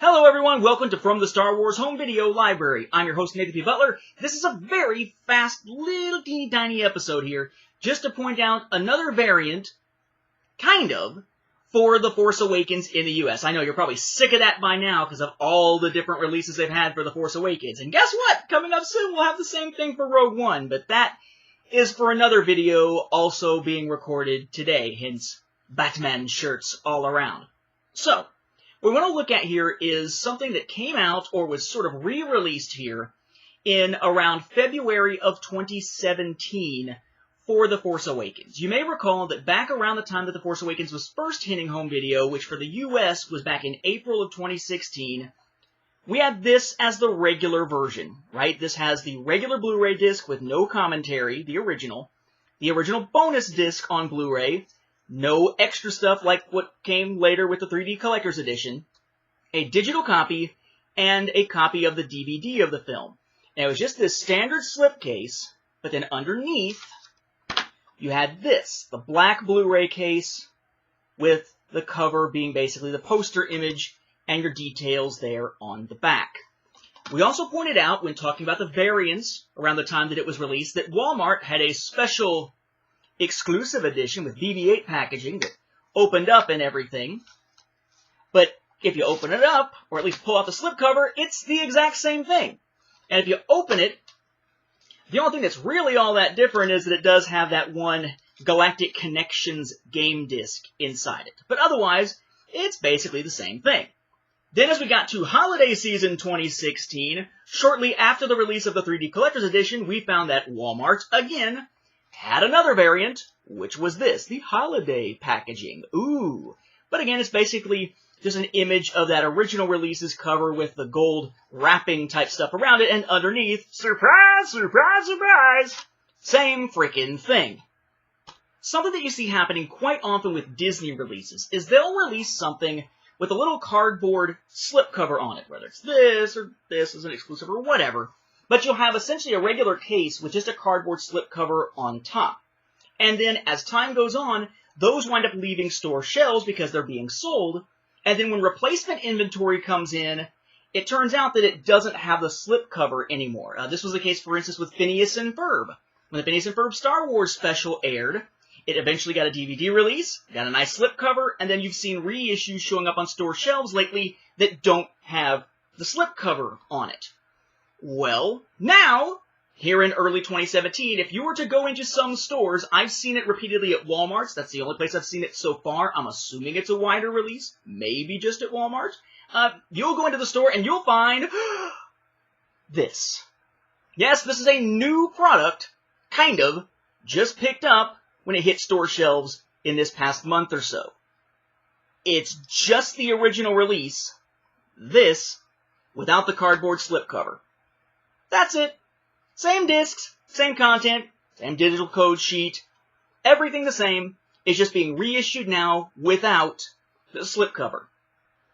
Hello everyone, welcome to From the Star Wars Home Video Library. I'm your host, Nathan P. Butler. This is a very fast, little teeny tiny episode here, just to point out another variant, kind of, for The Force Awakens in the US. I know you're probably sick of that by now because of all the different releases they've had for The Force Awakens. And guess what? Coming up soon, we'll have the same thing for Rogue One, but that is for another video also being recorded today, hence Batman shirts all around. So, what we want to look at here is something that came out or was sort of re-released here in around February of 2017 for The Force Awakens. You may recall that back around the time that The Force Awakens was first hitting home video, which for the US was back in April of 2016, we had this as the regular version, right? This has the regular Blu-ray disc with no commentary, the original bonus disc on Blu-ray, no extra stuff like what came later with the 3D Collector's Edition, a digital copy, and a copy of the DVD of the film. And it was just this standard slipcase, but then underneath, you had this, the black Blu-ray case with the cover being basically the poster image and your details there on the back. We also pointed out when talking about the variants around the time that it was released that Walmart had a special exclusive edition with BB-8 packaging that opened up and everything. But if you open it up, or at least pull out the slipcover, it's the exact same thing. And if you open it, the only thing that's really all that different is that it does have that one Galactic Connections game disc inside it. But otherwise, it's basically the same thing. Then as we got to holiday season 2016, shortly after the release of the 3D Collector's Edition, we found that Walmart, again, had another variant, which was this, the holiday packaging. Ooh. But again, it's basically just an image of that original release's cover with the gold wrapping type stuff around it, and underneath, surprise, surprise, surprise, same frickin' thing. Something that you see happening quite often with Disney releases is they'll release something with a little cardboard slipcover on it, whether it's this or this as an exclusive or whatever. But you'll have essentially a regular case with just a cardboard slipcover on top. And then as time goes on, those wind up leaving store shelves because they're being sold. And then when replacement inventory comes in, it turns out that it doesn't have the slipcover anymore. This was the case, for instance, with Phineas and Ferb. When the Phineas and Ferb Star Wars special aired, it eventually got a DVD release, got a nice slipcover, and then you've seen reissues showing up on store shelves lately that don't have the slipcover on it. Well, now, here in early 2017, if you were to go into some stores, I've seen it repeatedly at Walmart's. That's the only place I've seen it so far. I'm assuming it's a wider release, maybe just at Walmart. You'll go into the store and you'll find this. Yes, this is a new product, kind of, just picked up when it hit store shelves in this past month or so. It's just the original release, this, without the cardboard slipcover. That's it. Same discs, same content, same digital code sheet, everything the same. It's just being reissued now without the slipcover.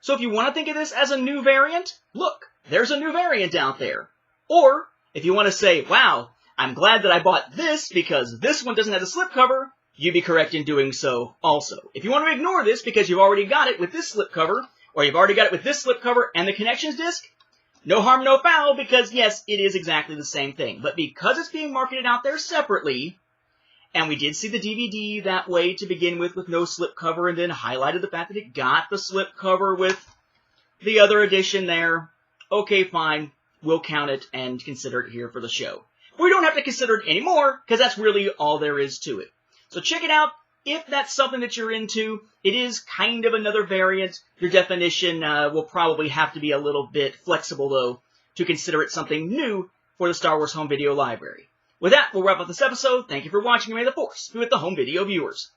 So if you want to think of this as a new variant, look, there's a new variant out there. Or, if you want to say, wow, I'm glad that I bought this because this one doesn't have the slipcover, you'd be correct in doing so also. If you want to ignore this because you've already got it with this slipcover, or you've already got it with this slipcover and the connections disc, no harm, no foul, because yes, it is exactly the same thing. But because it's being marketed out there separately, and we did see the DVD that way to begin with no slipcover, and then highlighted the fact that it got the slipcover with the other edition there, okay, fine, we'll count it and consider it here for the show. We don't have to consider it anymore, because that's really all there is to it. So check it out. If that's something that you're into, it is kind of another variant. Your definition will probably have to be a little bit flexible, though, to consider it something new for the Star Wars Home Video Library. With that, we'll wrap up this episode. Thank you for watching, and may the Force be with the home video viewers.